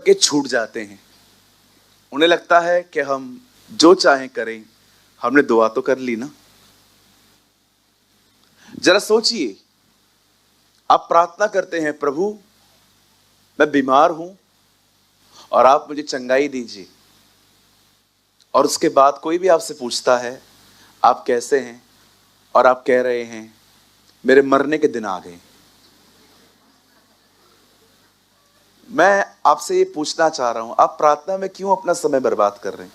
के छूट जाते हैं। उन्हें लगता है कि हम जो चाहें करें, हमने दुआ तो कर ली ना। जरा सोचिए, आप प्रार्थना करते हैं, प्रभु मैं बीमार हूं और आप मुझे चंगाई दीजिए, और उसके बाद कोई भी आपसे पूछता है आप कैसे हैं, और आप कह रहे हैं मेरे मरने के दिन आ गए। मैं आपसे ये पूछना चाह रहा हूं, आप प्रार्थना में क्यों अपना समय बर्बाद कर रहे हैं?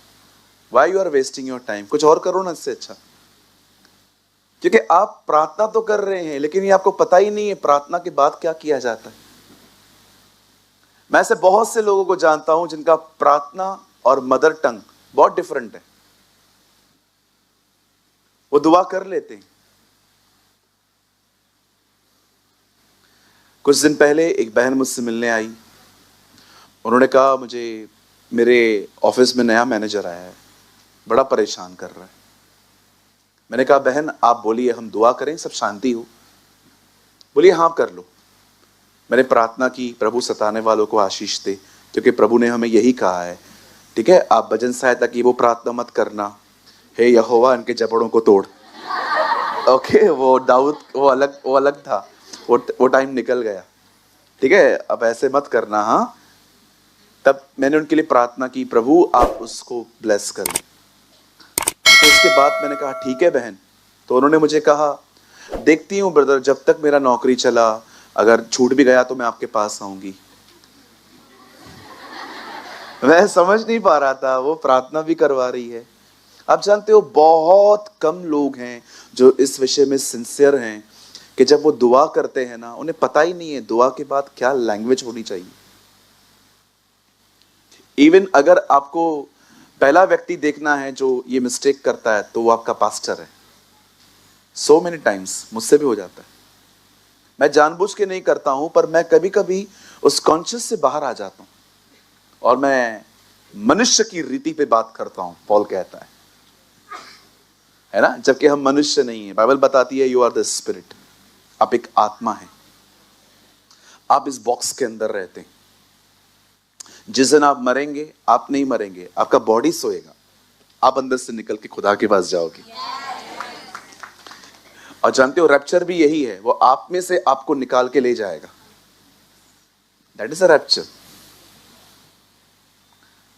Why you are wasting your time? कुछ और करो ना इससे अच्छा। क्योंकि आप प्रार्थना तो कर रहे हैं, लेकिन ये आपको पता ही नहीं है प्रार्थना के बाद क्या किया जाता है। मैं ऐसे बहुत से लोगों को जानता हूं जिनका प्रार्थना और मदर टंग बहुत डिफरेंट है। वो दुआ कर लेते हैं। कुछ दिन पहले एक बहन मुझसे मिलने आई। उन्होंने कहा मुझे मेरे ऑफिस में नया मैनेजर आया है, बड़ा परेशान कर रहा है। मैंने कहा बहन आप बोलिए, हम दुआ करें, सब शांति हो। बोलिए हाँ कर लो। मैंने प्रार्थना की, प्रभु सताने वालों को आशीष दे, क्योंकि प्रभु ने हमें यही कहा है। ठीक है, आप भजन सहायता की वो प्रार्थना मत करना, हे यहोवा इनके जबड़ों को तोड़। ओके, वो दाऊद वो अलग था, वो टाइम निकल गया। ठीक है, अब ऐसे मत करना। हाँ, तब मैंने उनके लिए प्रार्थना की, प्रभु आप उसको ब्लेस कर लें। तो उसके बाद मैंने कहा ठीक है बहन। तो उन्होंने मुझे कहा देखती हूँ ब्रदर, जब तक मेरा नौकरी चला, अगर छूट भी गया तो मैं आपके पास आऊंगी। मैं समझ नहीं पा रहा था, वो प्रार्थना भी करवा रही है। आप जानते हो बहुत कम लोग हैं जो इस विषय में सिंसियर हैं कि जब वो दुआ करते हैं ना, उन्हें पता ही नहीं है दुआ के बाद क्या लैंग्वेज होनी चाहिए। इवन अगर आपको पहला व्यक्ति देखना है जो ये मिस्टेक करता है, तो वो आपका पास्टर है। सो मेनी टाइम्स मुझसे भी हो जाता है। मैं जानबूझ के नहीं करता हूं, पर मैं कभी कभी उस कॉन्शियस से बाहर आ जाता हूं और मैं मनुष्य की रीति पे बात करता हूं। पॉल कहता है ना, जबकि हम मनुष्य नहीं है। बाइबल बताती है यू आर द स्पिरिट, आप एक आत्मा है। आप इस बॉक्स के अंदर रहते हैं। जिस दिन आप मरेंगे, आप नहीं मरेंगे, आपका बॉडी सोएगा, आप अंदर से निकल के खुदा के पास जाओगे। और जानते हो रैप्चर भी यही है, वो आप में से आपको निकाल के ले जाएगा। That is a rapture.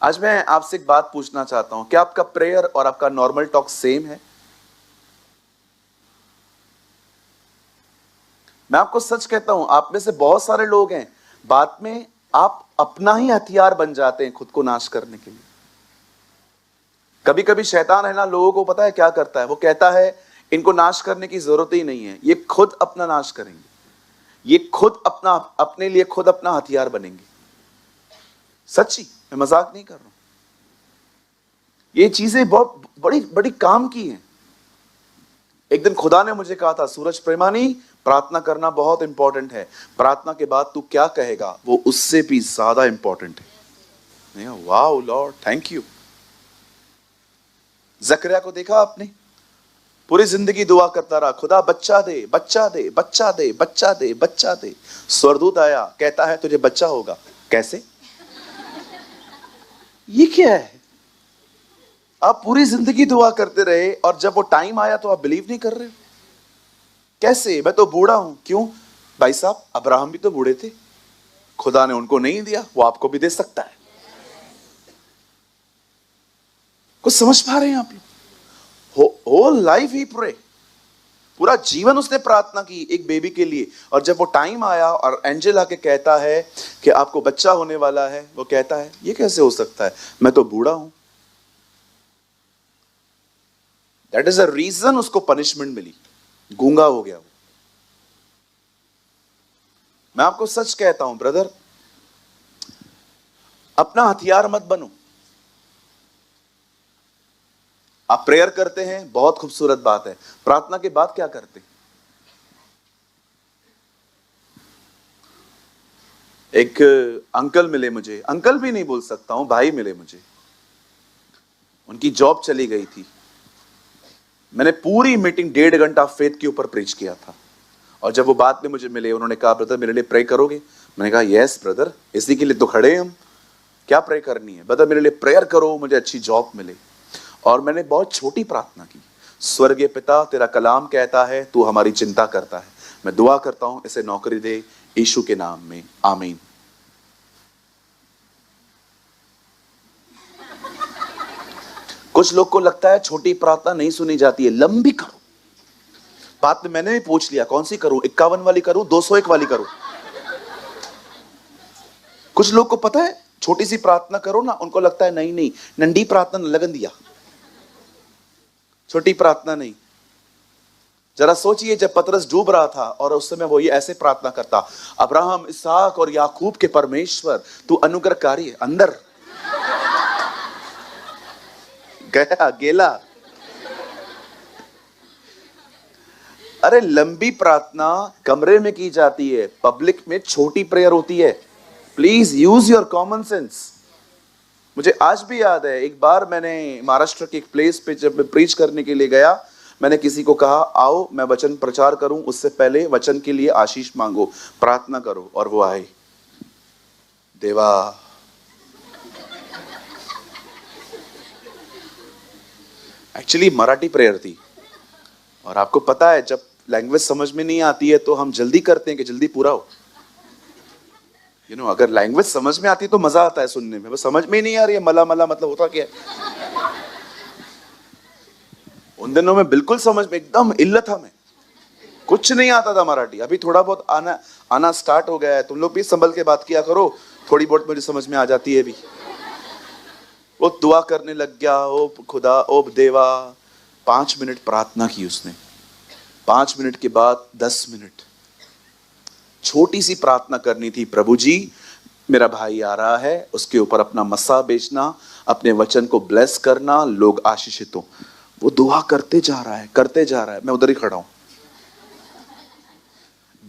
आज मैं आपसे एक बात पूछना चाहता हूं, क्या आपका प्रेयर और आपका नॉर्मल टॉक सेम है? मैं आपको सच कहता हूं, आप में से बहुत सारे लोग हैं, बाद में आप अपना ही हथियार बन जाते हैं खुद को नाश करने के लिए। कभी कभी शैतान है ना, लोगों को पता है क्या करता है, वो कहता है इनको नाश करने की जरूरत ही नहीं है, ये खुद अपना नाश करेंगे, ये खुद अपने लिए खुद अपना हथियार बनेंगे। सच्ची, मैं मजाक नहीं कर रहा हूं। ये चीजें बहुत बड़ी बड़ी काम की हैं। एक दिन खुदा ने मुझे कहा था, सूरज प्रेमानी, प्रार्थना करना बहुत इंपॉर्टेंट है, प्रार्थना के बाद तू क्या कहेगा वो उससे भी ज्यादा इंपॉर्टेंट है। Wow lord, thank you. जकरिया को देखा आपने, पूरी जिंदगी दुआ करता रहा, खुदा बच्चा दे बच्चा दे बच्चा दे बच्चा दे बच्चा दे। स्वर्गदूत आया, कहता है तुझे बच्चा होगा। कैसे? ये क्या है? आप पूरी जिंदगी दुआ करते रहे और जब वो टाइम आया तो आप बिलीव नहीं कर रहे हो। कैसे? मैं तो बूढ़ा हूं। क्यों भाई साहब, अब्राहम भी तो बूढ़े थे, खुदा ने उनको नहीं दिया, वो आपको भी दे सकता है। कुछ समझ पा रहे हैं आप लोग? होल लाइफ ही प्रे, पूरा जीवन उसने प्रार्थना की एक बेबी के लिए। और जब वो टाइम आया और एंजल आके कहता है कि आपको बच्चा होने वाला है, वो कहता है ये कैसे हो सकता है, मैं तो बूढ़ा हूं। दैट इज अ रीजन उसको पनिशमेंट मिली, गूंगा हो गया वो। मैं आपको सच कहता हूं ब्रदर, अपना हथियार मत बनो। आप प्रेयर करते हैं, बहुत खूबसूरत बात है, प्रार्थना के बाद क्या करते हैं? एक अंकल मिले मुझे, अंकल भी नहीं बोल सकता हूं, भाई मिले मुझे। उनकी जॉब चली गई थी। मैंने पूरी मीटिंग 1.5 घंटा फेथ के ऊपर प्रीच किया था। और जब वो बाद में मुझे मिले, उन्होंने कहा ब्रदर मेरे लिए प्रे करोगे? मैंने कहा यस ब्रदर, इसी के लिए तो खड़े हैं हम। क्या प्रे करनी है? बता, मेरे लिए प्रेयर करो, मुझे अच्छी जॉब मिले। और मैंने बहुत छोटी प्रार्थना की, स्वर्गीय पिता, तेरा कलाम कहता है तू हमारी चिंता करता है, मैं दुआ करता हूं इसे नौकरी दे, यीशु के नाम में, आमीन। कुछ लोग को लगता है छोटी प्रार्थना नहीं सुनी जाती है, लंबी करो। बात में मैंने भी पूछ लिया, कौन सी करूं, 51 वाली करूं, 201 वाली करूं? कुछ लोग को पता है छोटी सी प्रार्थना करो ना, उनको लगता है नहीं नहीं, नंदी प्रार्थना लगन दिया, छोटी प्रार्थना नहीं। जरा सोचिए, जब पतरस डूब रहा था और उस समय वो ये ऐसे प्रार्थना करता, अब्राहम, इसहाक और याकूब के परमेश्वर, तू अनुग्रहकारी है, अंदर गया गेला। अरे लंबी प्रार्थना कमरे में की जाती है, पब्लिक में छोटी प्रेयर होती है। Please use your common sense. मुझे आज भी याद है, एक बार मैंने महाराष्ट्र के एक प्लेस पे जब मैं प्रीच करने के लिए गया, मैंने किसी को कहा आओ मैं वचन प्रचार करूं, उससे पहले वचन के लिए आशीष मांगो, प्रार्थना करो। और वो आए, देवा एक्चुअली मराठी प्रेयर थी। और आपको पता है जब लैंग्वेज समझ में नहीं आती है तो हम जल्दी करते हैं कि जल्दी पूरा हो। अगर लैंग्वेज समझ में आती है तो मजा आता है सुनने में, बस समझ में ही नहीं आ रही है मला मला मतलब होता क्या है। उन दिनों में बिल्कुल समझ में एकदम इल्लत हमें, कुछ नहीं आता था मराठी। अभी थोड़ा बहुत आना स्टार्ट हो गया है। तुम लोग भी संभल के बात किया करो, थोड़ी बहुत मुझे समझ में आ जाती है अभी। वो दुआ करने लग गया, ओ खुदा, ओ देवा। 5 मिनट प्रार्थना की उसने, 5 मिनट के बाद 10 मिनट छोटी सी प्रार्थना करनी थी। प्रभु जी, मेरा भाई आ रहा है, उसके ऊपर अपना मस्सा बेचना, अपने वचन को ब्लेस करना, लोग आशीषित हो। वो दुआ करते जा रहा है, करते जा रहा है, मैं उधर ही खड़ा हूं,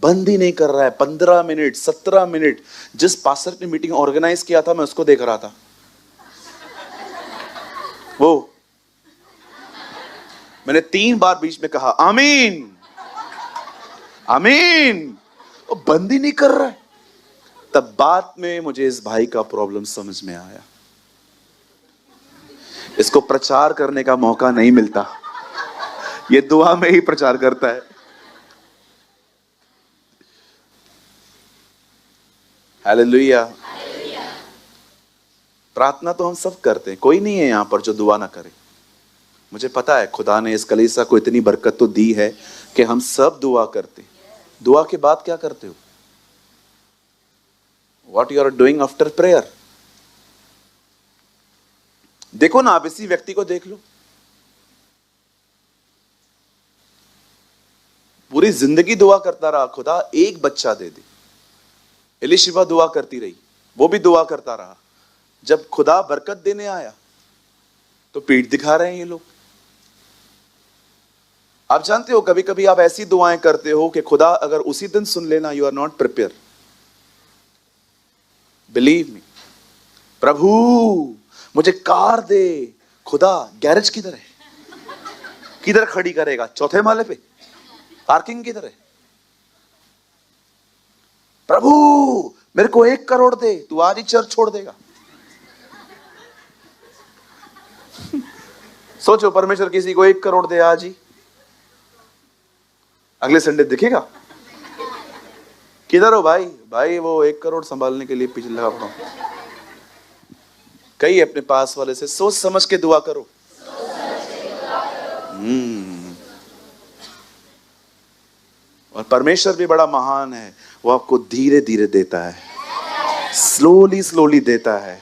बंद ही नहीं कर रहा है। 15 मिनट, 17 मिनट। जिस पास्टर ने मीटिंग ऑर्गेनाइज किया था, मैं उसको देख रहा था। वो मैंने 3 बार बीच में कहा आमीन आमीन, वो बंद ही नहीं कर रहा है। तब बाद में मुझे इस भाई का प्रॉब्लम समझ में आया, इसको प्रचार करने का मौका नहीं मिलता, ये दुआ में ही प्रचार करता है। हालेलुया। प्रार्थना तो हम सब करते हैं, कोई नहीं है यहां पर जो दुआ ना करे। मुझे पता है खुदा ने इस कलीसिया को इतनी बरकत तो दी है कि हम सब दुआ करते। दुआ के बाद क्या करते हो? What you are doing after prayer? देखो ना, आप इसी व्यक्ति को देख लो, पूरी जिंदगी दुआ करता रहा, खुदा एक बच्चा दे दे। एलिशिबा दुआ करती रही, वो भी दुआ करता रहा। जब खुदा बरकत देने आया तो पीठ दिखा रहे हैं ये लोग। आप जानते हो, कभी कभी आप ऐसी दुआएं करते हो कि खुदा अगर उसी दिन सुन लेना, you are not prepare. Believe me. प्रभु मुझे कार दे, खुदा गैरेज किधर है? किधर खड़ी करेगा? चौथे माले पे? पार्किंग किधर है? प्रभु मेरे को 1 करोड़ दे, तू आज ही चर्च छोड़ देगा। सोचो, परमेश्वर किसी को 1 करोड़ दे आज ही, अगले संडे दिखेगा? किधर हो भाई? भाई वो 1 करोड़ संभालने के लिए पीछे लगा पड़ा। कई अपने पास वाले से सोच समझ के दुआ करो। और परमेश्वर भी बड़ा महान है, वो आपको धीरे धीरे देता है, स्लोली स्लोली देता है,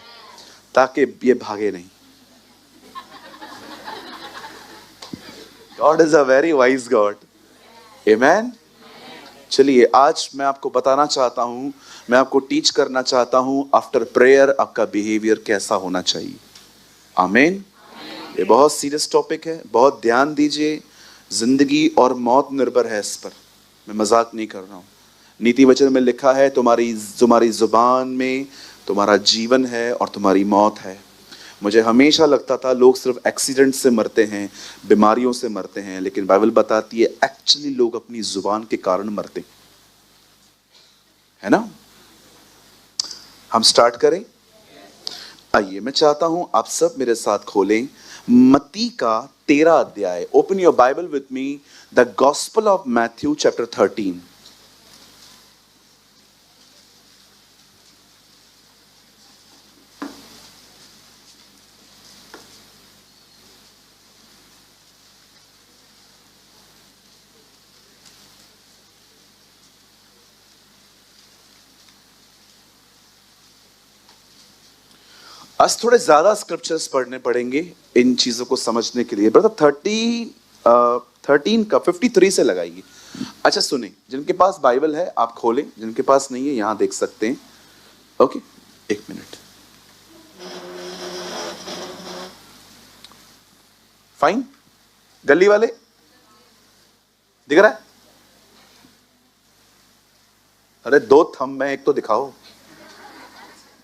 ताकि ये भागे नहीं। God is a very wise God. Amen? चलिए, आज मैं आपको बताना चाहता हूं, मैं आपको टीच करना चाहता हूं, आफ्टर प्रेयर आपका बिहेवियर कैसा होना चाहिए। आमीन। ये बहुत सीरियस टॉपिक है, बहुत ध्यान दीजिए। जिंदगी और मौत निर्भर है इस पर, मैं मजाक नहीं कर रहा हूं। नीति वचन में लिखा है, तुम्हारी जुबान में तुम्हारा जीवन है और तुम्हारी मौत है। मुझे हमेशा लगता था लोग सिर्फ एक्सीडेंट से मरते हैं, बीमारियों से मरते हैं, लेकिन बाइबल बताती है एक्चुअली लोग अपनी जुबान के कारण मरते है ना। हम स्टार्ट करें। आइए, मैं चाहता हूं आप सब मेरे साथ खोलें मत्ती का 13 अध्याय। Open your Bible with me, the gospel of Matthew chapter 13। आज थोड़े ज्यादा स्क्रिप्चर्स पढ़ने पड़ेंगे इन चीजों को समझने के लिए। ब्रदर 13 का 53 से लगाइए। अच्छा सुने, जिनके पास बाइबल है आप खोलें, जिनके पास नहीं है यहां देख सकते हैं। ओके, एक मिनट। फाइन, गली वाले दिख रहा है? अरे दो थंब में एक तो दिखाओ।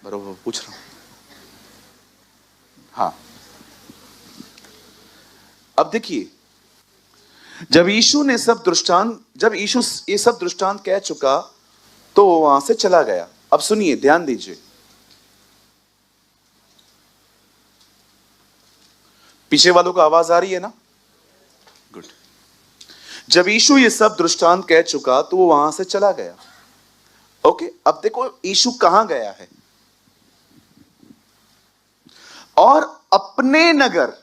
बरोबर पूछ रहा हूं। हाँ, अब देखिए, जब यीशु ये सब दृष्टांत कह चुका तो वो वहां से चला गया। अब सुनिए, ध्यान दीजिए, पीछे वालों को आवाज आ रही है ना? गुड। जब यीशु ये सब दृष्टांत कह चुका तो वो वहां से चला गया। ओके, अब देखो यीशु कहां गया है। और अपने नगर,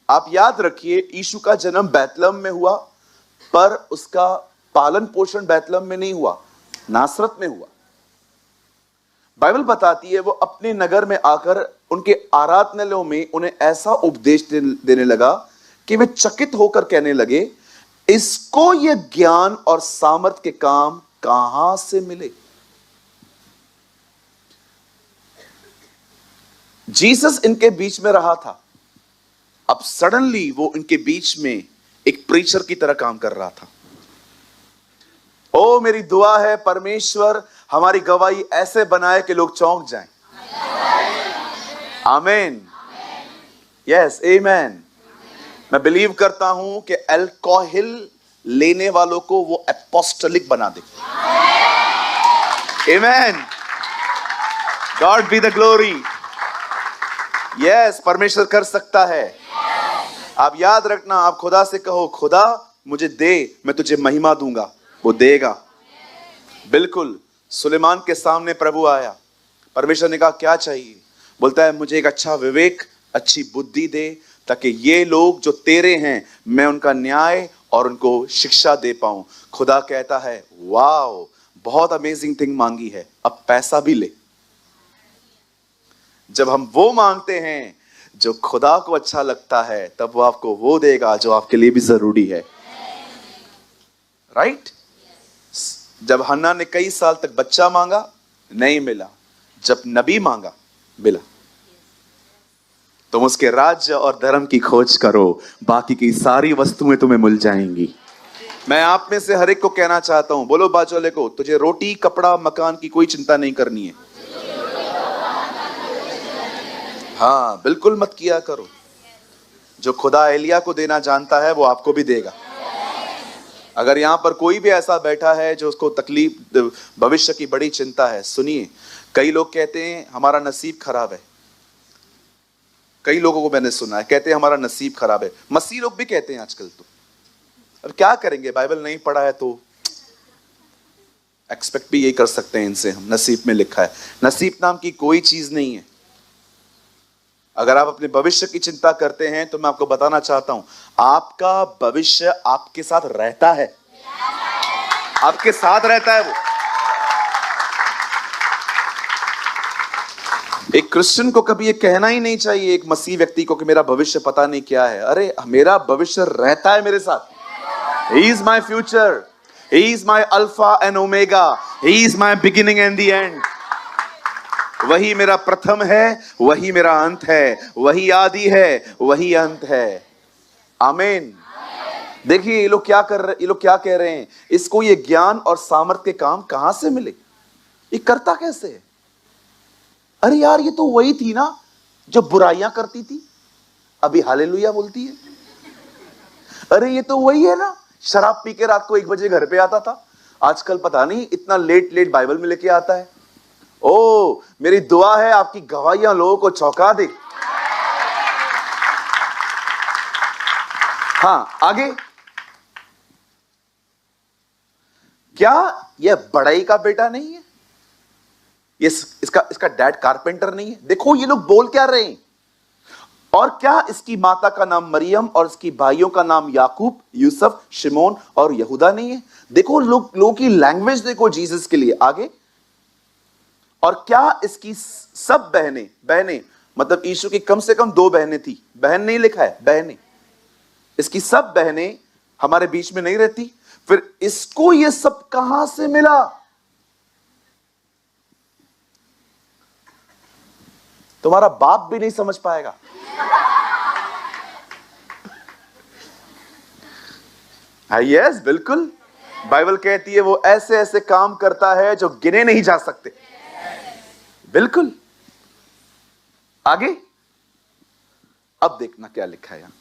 आप याद रखिए, यीशु का जन्म बैतलहम में हुआ, पर उसका पालन पोषण बैतलहम में नहीं हुआ, नासरत में हुआ। बाइबल बताती है वो अपने नगर में आकर उनके आराधनालयों में उन्हें ऐसा उपदेश देने लगा कि वे चकित होकर कहने लगे, इसको ये ज्ञान और सामर्थ के काम कहां से मिले। जीसस इनके बीच में रहा था, अब सडनली वो इनके बीच में एक प्रीचर की तरह काम कर रहा था। ओ मेरी दुआ है परमेश्वर हमारी गवाही ऐसे बनाए कि लोग चौंक जाएं। आमीन, यस आमीन। मैं बिलीव करता हूं कि अल्कोहल लेने वालों को वो अपोस्टलिक बना दे। आमीन, God be the glory. Yes, परमेश्वर कर सकता है। आप याद रखना, आप खुदा से कहो, खुदा मुझे दे, मैं तुझे महिमा दूंगा, वो देगा। बिल्कुल, सुलेमान के सामने प्रभु आया, परमेश्वर ने कहा क्या चाहिए? बोलता है मुझे एक अच्छा विवेक, अच्छी बुद्धि दे, ताकि ये लोग जो तेरे हैं मैं उनका न्याय और उनको शिक्षा दे पाऊं। खुदा कहता है वाओ, बहुत अमेजिंग थिंग मांगी है, अब पैसा भी ले। जब हम वो मांगते हैं जो खुदा को अच्छा लगता है, तब वो आपको वो देगा जो आपके लिए भी जरूरी है। राइट? जब हन्ना ने कई साल तक बच्चा मांगा, नहीं मिला, जब नबी मांगा मिला। तुम उसके राज्य और धर्म की खोज करो, बाकी की सारी वस्तुएं तुम्हें मिल जाएंगी। मैं आप में से हर एक को कहना चाहता हूं, बोलो बाजू वाले को, तुझे रोटी, कपड़ा, मकान की कोई चिंता नहीं करनी है। हाँ, बिल्कुल मत किया करो। जो खुदा एलिया को देना जानता है वो आपको भी देगा। अगर यहां पर कोई भी ऐसा बैठा है जो उसको तकलीफ, भविष्य की बड़ी चिंता है, सुनिए, कई लोग कहते हैं हमारा नसीब खराब है। कई लोगों को मैंने सुना है कहते हैं हमारा नसीब खराब है। मसीह लोग भी कहते हैं आजकल। तो अब क्या करेंगे, बाइबल नहीं पढ़ा है तो एक्सपेक्ट भी यही कर सकते हैं इनसे हम। नसीब में लिखा है, नसीब नाम की कोई चीज नहीं है। अगर आप अपने भविष्य की चिंता करते हैं तो मैं आपको बताना चाहता हूं, आपका भविष्य आपके साथ रहता है, आपके साथ रहता है वो। एक क्रिश्चियन को कभी ये कहना ही नहीं चाहिए, एक मसीह व्यक्ति को, कि मेरा भविष्य पता नहीं क्या है। अरे मेरा भविष्य रहता है मेरे साथ। He is my future, he is my alpha and omega, he is my beginning and the end। वही मेरा प्रथम है, वही मेरा अंत है, वही आदि है, वही अंत है। आमीन। देखिए ये लोग क्या कर रहे, ये लोग क्या कह रहे हैं, इसको ये ज्ञान और सामर्थ के काम कहां से मिले, ये करता कैसे है? अरे यार, ये तो वही थी ना जो बुराइयां करती थी, अभी हालेलुया बोलती है। अरे ये तो वही है ना, शराब पी के रात को 1 बजे घर पे आता था, आजकल पता नहीं इतना लेट बाइबल में लेके आता है। ओ, मेरी दुआ है आपकी गवाहियां लोगों को चौंका दे। हाँ, आगे। क्या यह बड़ाई का बेटा नहीं है? ये इसका डैड कारपेंटर नहीं है? देखो ये लोग बोल क्या रहे हैं। और क्या इसकी माता का नाम मरियम और इसकी भाइयों का नाम याकूब, यूसुफ, शिमोन और यहूदा नहीं है? देखो लोगों की लैंग्वेज देखो जीसस के लिए। आगे। और क्या इसकी सब बहनें बहनें मतलब यीशु की कम से कम 2 बहनें थी। बहन नहीं लिखा है, बहनें। इसकी सब बहनें हमारे बीच में नहीं रहती। फिर इसको ये सब कहां से मिला? तुम्हारा बाप भी नहीं समझ पाएगा। यस, बिल्कुल। बाइबल कहती है वो ऐसे ऐसे काम करता है जो गिने नहीं जा सकते। बिल्कुल। आगे। अब देखना क्या लिखा है यहां।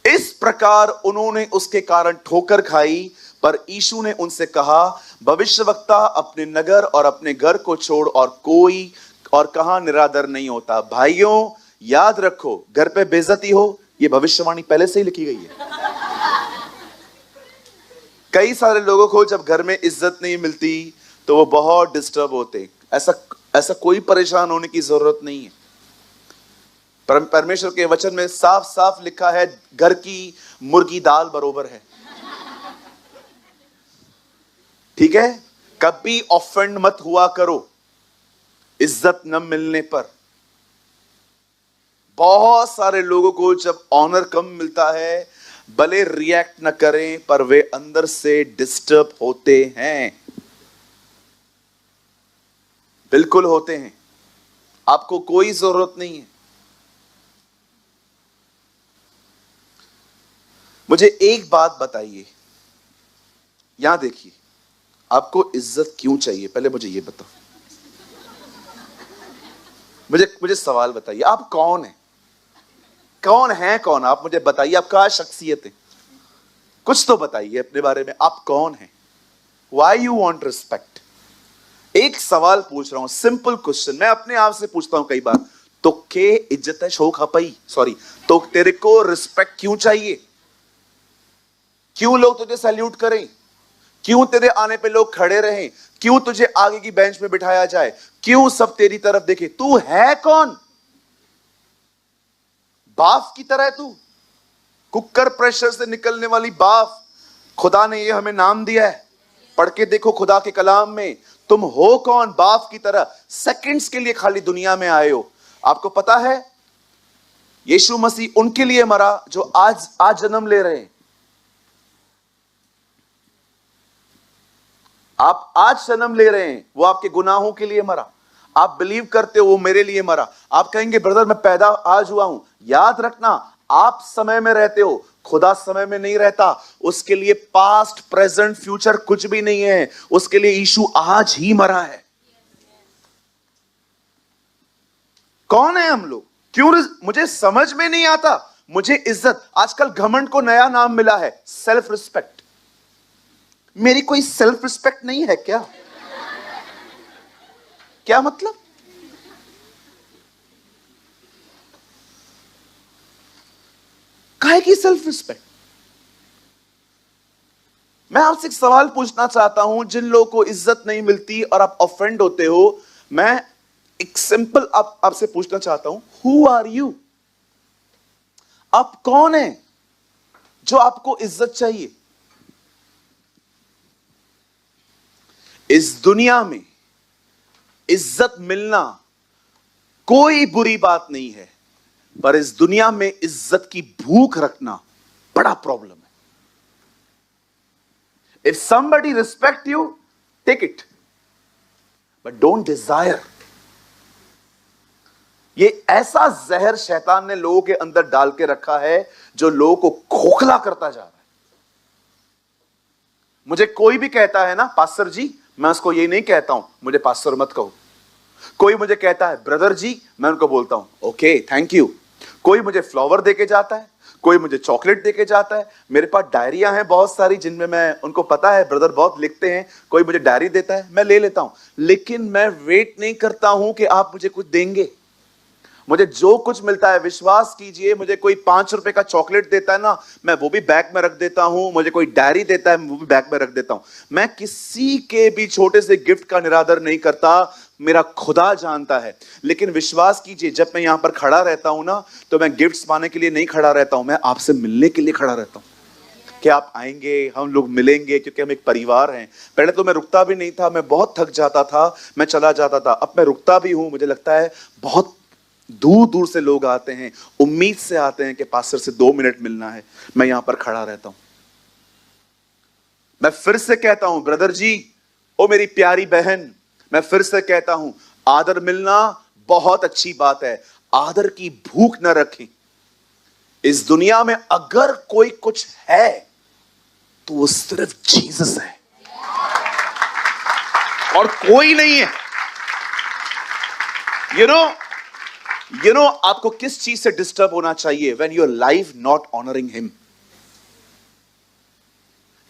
इस प्रकार उन्होंने उसके कारण ठोकर खाई, पर यीशु ने उनसे कहा, भविष्यवक्ता अपने नगर और अपने घर को छोड़ और कहां निरादर नहीं होता। भाइयों, याद रखो, घर पे बेइज्जती हो, यह भविष्यवाणी पहले से ही लिखी गई है। कई सारे लोगों को जब घर में इज्जत नहीं मिलती तो वो बहुत डिस्टर्ब होते। ऐसा कोई परेशान होने की जरूरत नहीं है। परमेश्वर के वचन में साफ साफ लिखा है, घर की मुर्गी दाल बरोबर है। ठीक है? कभी ऑफेंड मत हुआ करो इज्जत न मिलने पर। बहुत सारे लोगों को जब ऑनर कम मिलता है, भले रिएक्ट न करें पर वे अंदर से डिस्टर्ब होते हैं। बिल्कुल होते हैं। आपको कोई जरूरत नहीं है। मुझे एक बात बताइए, यहां देखिए, आपको इज्जत क्यों चाहिए? पहले मुझे यह बताओ। मुझे सवाल बताइए, आप कौन हैं? कौन है? कौन आप? मुझे बताइए, आप क्या शख्सियत है? कुछ तो बताइए अपने बारे में। आप कौन हैं? Why you want respect? एक सवाल पूछ रहा हूं, सिंपल क्वेश्चन। मैं अपने आप से पूछता हूं कई बार, तो के इज्जत है शोक हपई, सॉरी, तो तेरे को रिस्पेक्ट क्यों चाहिए? क्यों लोग तुझे सैल्यूट करें? क्यों तेरे आने पे लोग खड़े रहें? क्यों तुझे आगे की बेंच में बिठाया जाए? क्यों सब तेरी तरफ देखे? तू है कौन? बाफ की तरह है तू, कुकर प्रेशर से निकलने वाली बाफ। खुदा ने ये हमें नाम दिया है, पढ़ के देखो खुदा के कलाम में। तुम हो कौन? बाफ की तरह। सेकंड्स के लिए खाली दुनिया में आए हो। आपको पता है यीशु मसीह उनके लिए मरा जो आज जन्म ले रहे हैं। आप आज जन्म ले रहे हैं, वो आपके गुनाहों के लिए मरा। आप बिलीव करते हो वो मेरे लिए मरा। आप कहेंगे ब्रदर मैं पैदा आज हुआ हूं। याद रखना, आप समय में रहते हो, खुदा समय में नहीं रहता। उसके लिए पास्ट प्रेजेंट फ्यूचर कुछ भी नहीं है। उसके लिए यीशु आज ही मरा है। कौन है हम लोग? क्यों? मुझे समझ में नहीं आता। मुझे इज्जत, आजकल घमंड को नया नाम मिला है, सेल्फ रिस्पेक्ट। मेरी कोई सेल्फ रिस्पेक्ट नहीं है क्या? क्या मतलब? काहे की सेल्फ रिस्पेक्ट? मैं आपसे एक सवाल पूछना चाहता हूं, जिन लोगों को इज्जत नहीं मिलती और आप ऑफेंड होते हो, मैं एक सिंपल आपसे पूछना चाहता हूं, हु आर यू? आप कौन हैं जो आपको इज्जत चाहिए? इस दुनिया में इज्जत मिलना कोई बुरी बात नहीं है, पर इस दुनिया में इज्जत की भूख रखना बड़ा प्रॉब्लम है। If somebody respect you, take it, but don't desire. ये ऐसा जहर शैतान ने लोगों के अंदर डाल के रखा है जो लोगों को खोखला करता जा रहा है। मुझे कोई भी कहता है ना पास्टर जी, मैं उसको ये नहीं कहता हूं मुझे पास्टर मत कहो। कोई मुझे कहता है ब्रदर जी, मैं उनको बोलता हूं ओके थैंक यू। कोई मुझे फ्लावर देके जाता है, कोई मुझे चॉकलेट देके जाता है, मेरे पास डायरियां हैं बहुत सारी जिनमें मैं, उनको पता है ब्रदर बहुत लिखते हैं, कोई मुझे डायरी देता है, मैं ले लेता हूं, लेकिन मैं वेट नहीं करता हूं कि आप मुझे कुछ देंगे। मुझे जो कुछ मिलता है, विश्वास कीजिए, मुझे कोई 5 रुपए का चॉकलेट देता है ना, मैं वो भी बैग में रख देता हूं, मुझे कोई डायरी देता है वो भी बैग में रख देता हूं। मैं किसी के भी छोटे से गिफ्ट का निरादर नहीं करता, मेरा खुदा जानता है। लेकिन विश्वास कीजिए, जब मैं यहां पर खड़ा रहता हूं ना, तो मैं गिफ्ट्स पाने के लिए नहीं खड़ा रहता हूं, मैं आपसे मिलने के लिए खड़ा रहता हूं कि आप आएंगे, हम लोग मिलेंगे, क्योंकि हम एक परिवार हैं। पहले तो मैं रुकता भी नहीं था, मैं बहुत थक जाता था, मैं चला जाता था। अब मैं रुकता भी हूं, मुझे लगता है बहुत दूर दूर से लोग आते हैं, उम्मीद से आते हैं कि पास्टर से 2 मिनट मिलना है, मैं यहां पर खड़ा रहता हूं। मैं फिर से कहता हूं ब्रदर जी, ओ मेरी प्यारी बहन, मैं फिर से कहता हूं, आदर मिलना बहुत अच्छी बात है, आदर की भूख न रखें। इस दुनिया में अगर कोई कुछ है तो वो सिर्फ जीसस है और कोई नहीं है। यू नो आपको किस चीज से डिस्टर्ब होना चाहिए? When your life not honouring him.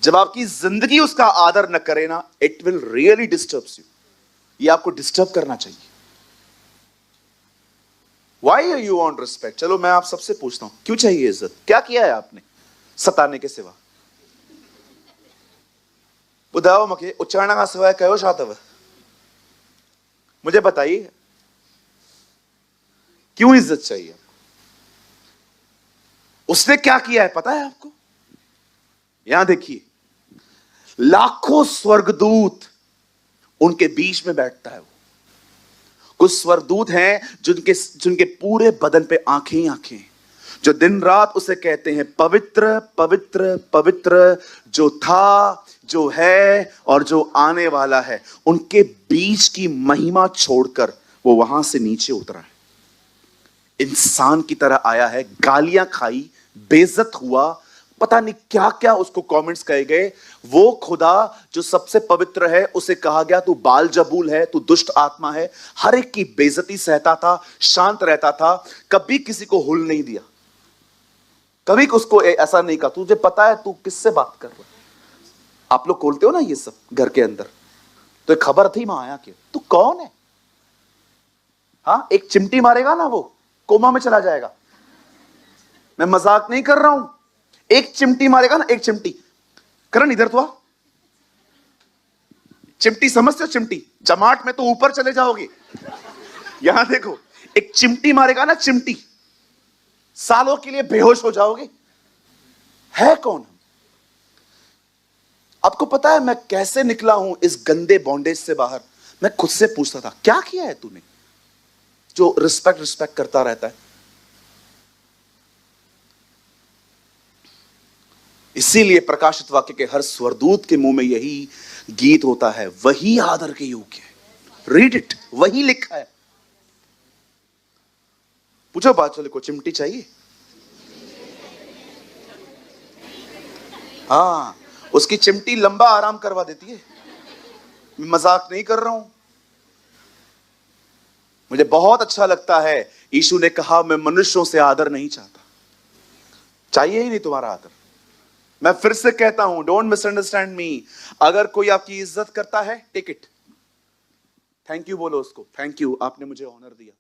जब आपकी जिंदगी उसका आदर न करे ना, it will really disturbs you. ये आपको डिस्टर्ब करना चाहिए। Why you want respect? चलो मैं आप सबसे पूछता हूं, क्यों चाहिए इज्जत? क्या किया है आपने सताने के सिवा? बुधाओ मके उच्चारण का सिवाय कहो शातव, मुझे बताइए क्यों इज्जत चाहिए? उसने क्या किया है पता है आपको? यहां देखिए, लाखों स्वर्गदूत उनके बीच में बैठता है वो। कुछ स्वर्गदूत हैं जिनके जिनके पूरे बदन पे आंखें ही आंखें, जो दिन रात उसे कहते हैं पवित्र पवित्र पवित्र, जो था, जो है और जो आने वाला है। उनके बीच की महिमा छोड़कर वो वहां से नीचे उतरा है, इंसान की तरह आया है, गालियां खाई, बेइज्जत हुआ, पता नहीं क्या क्या उसको कमेंट्स कहे गए। वो खुदा जो सबसे पवित्र है, उसे कहा गया तू बाल जबूल है, तू दुष्ट आत्मा है। हर एक की बेइज्जती सहता था, शांत रहता था, कभी किसी को हुल नहीं दिया, कभी उसको ऐसा नहीं कहा तुझे पता है तू किससे बात कर रहा है। आप लोग खोलते हो ना ये सब घर के अंदर, तो एक खबर थी मां आया कि तू कौन है? हाँ, एक चिमटी मारेगा ना वो कोमा में चला जाएगा। मैं मजाक नहीं कर रहा हूं, एक चिमटी मारेगा ना, एक चिमटी। करण इधर तो आ, चिमटी समझते हो? चिमटी जमाट में तो ऊपर चले जाओगे। यहां देखो, एक चिमटी मारेगा ना, चिमटी, सालों के लिए बेहोश हो जाओगे। है कौन? आपको पता है मैं कैसे निकला हूं इस गंदे बॉन्डेज से बाहर? मैं खुद से पूछता था क्या किया है तूने जो रिस्पेक्ट करता रहता है। इसीलिए प्रकाशित वाक्य के हर स्वर्गदूत के मुंह में यही गीत होता है, वही आदर के योग्य है। रीड इट, वही लिखा है। पूछो बात चले को चिमटी चाहिए? हाँ, उसकी चिमटी लंबा आराम करवा देती है। मैं मजाक नहीं कर रहा हूं, मुझे बहुत अच्छा लगता है। यीशु ने कहा मैं मनुष्यों से आदर नहीं चाहता, चाहिए ही नहीं तुम्हारा आदर। मैं फिर से कहता हूं, डोंट मिसअंडरस्टैंड मी। अगर कोई आपकी इज्जत करता है, टेक इट, थैंक यू बोलो उसको, थैंक यू आपने मुझे ऑनर दिया।